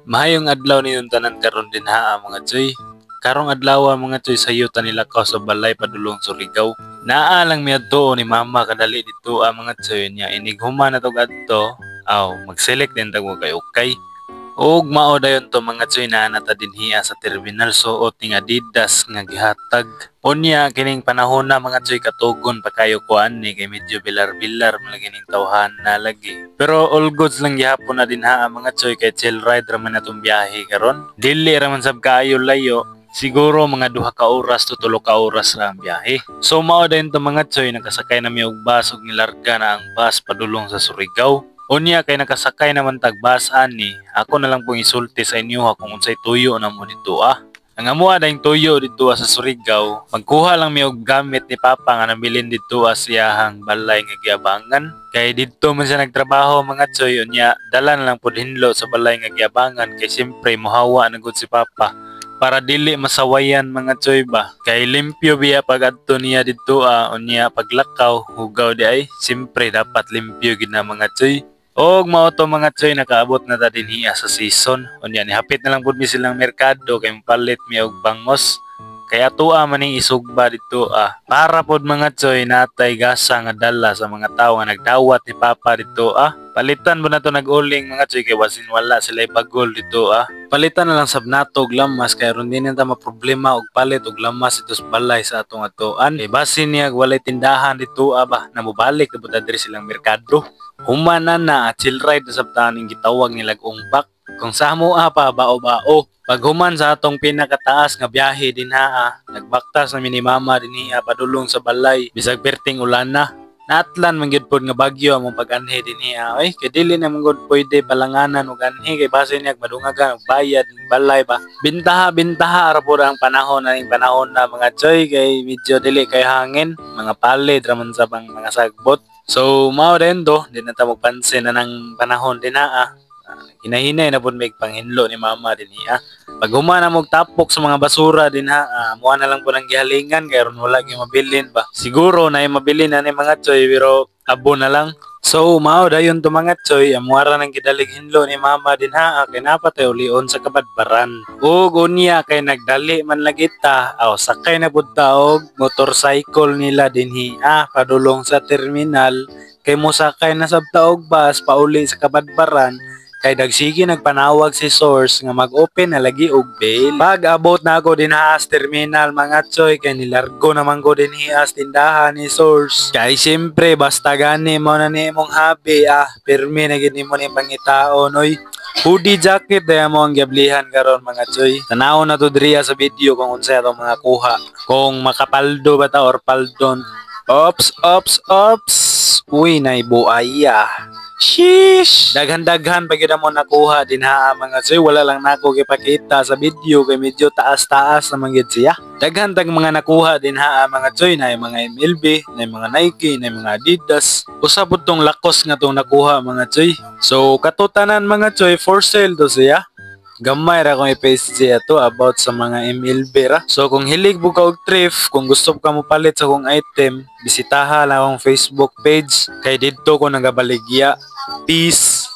Mahayong adlaw niyong tanan karon din ha mga choy. Karong adlaw mga choy sayo ta nila ka sa balay padulong surigao. Naa lang miadto ni mama kadali dito mga choy niya inighuman na tog adto. Aw mag-select din tag kay okay. Og mao dayon to mga choy na nata dinhi sa terminal suot ni Adidas nga gihatag. Unya kining panahon na mga choy katugon pa kayo kuan ni kay medyo bilar-bilar malagi ning tawhan na lagi. Pero all goods lang gihapon na din ha mga choy kay chill ride ra man atong biyahe karon. Dili ra man sab kaayo layo. Siguro mga 2 ka oras to 3 ka oras ra ang biyahe. So mao dayon to mga choy nakasakay na mi og bus ug nilarga na ang bus padulong sa Surigao. Unya kay nakasakay naman tag bus ani, ako na lang pong isulti sa inyo kung unsay tuyo na mo dito Ang amuha dahing tuyo dito sa Surigao, magkuha lang mi og gamit ni Papa nga nabilin dito sa iyahang balay nga giabangan. Kay dito man siya nagtrabaho mga choy, unya dala na lang pud hinlo sa balay nga giabangan kay siyempre mohawa na gud si Papa. Para dili masawayan mga choy ba. Kay limpyo biya pag adto niya dito unya paglakaw, hugaw di ay, siyempre dapat limpyo gid na mga choy. Og mao to mga choy nakaabot na ta dinhi sa season. Unya ni hapit na lang pud mi silang merkado kay palit mi og bangos. Kaya tuwa man ning isugba dito Para pod mga choy natay gasa nga dala sa mga tawo nga nagdawat ni Papa dito Palitan mo na to nag-uling mga choy kay wasin wala sila ipagol dito Palitan na lang sab nato og lamas kay ron din ta maproblema og palit og lamas ito sa balay sa atong atoan. Kay basin niya walay tindahan dito ba namubalik na pud diri silang merkado. Humana na chill ride sa taning gitawag nilag umbak. Kung sa mo pa bao-bao. Pag human sa atong pinakataas nga biyahe din nagbaktas na ni mama dinhi padulong sa balay bisag perting ulan na. Naatlan man gyud pod nga bagyo among pag-anhi dinhi Ay kay dili na man gud pwede palanganan og anhi kay base niya madungagan og bayad ning balay ba. Bintaha ra pod ang panahon na mga choy kay medyo dili kay hangin, mga palid ra man sa bang mga sagbot. So mao din do, di na ta magpansin na ng panahon din Hinahinay na pud may panghinlo ni mama din Pag humana mo tapok sa mga basura din muha na lang po ng gihalingan kay ron wala gyud mabilin ba. Siguro na mabilin na ni mga choy pero abo na lang. So mao dayon to mga choy amuara nang gidalig hinlo ni mama din kay napatay ulion sa CABADBARAN. Ug unya kay nagdali man lagi ta sakay na pud ta og motorcycle nila dinhi padulong sa terminal kay mosakay na sab ta og bus pauli sa CABADBARAN. Kay dagsige nagpanawag si Source nga mag-open na lagi og bail. Pag abot na ako din sa terminal mga choy kay nilargo naman ko din sa tindahan ni Source. Kay siyempre basta gani mo na ni imong habi pirmi na gid nimo ni pangitaon oy. Hoodie jacket daya mo ang giablihan karon mga choy. Tanaw na to diriya sa video kung unsa atong mga kuha. Kung makapaldo ba ta or paldon. Ops. Uy nay buaya. Sheesh! Daghan-daghan pag mo nakuha din mga choy. Wala lang nako gipakita sa video kay medyo taas-taas naman gid siya. Daghan tag mga nakuha din mga choy na mga MLB, na mga Nike, na mga Adidas. Usa pud tong lakos nga tong nakuha mga choy. So katutanan mga choy for sale to siya. Gamay ra kung i-paste siya to about sa mga MLB ra. So kung hilig mo ka og thrift, kung gusto ka mo palit sa kong item, bisitaha lang akong Facebook page kay didto ko nagabaligya. Peace.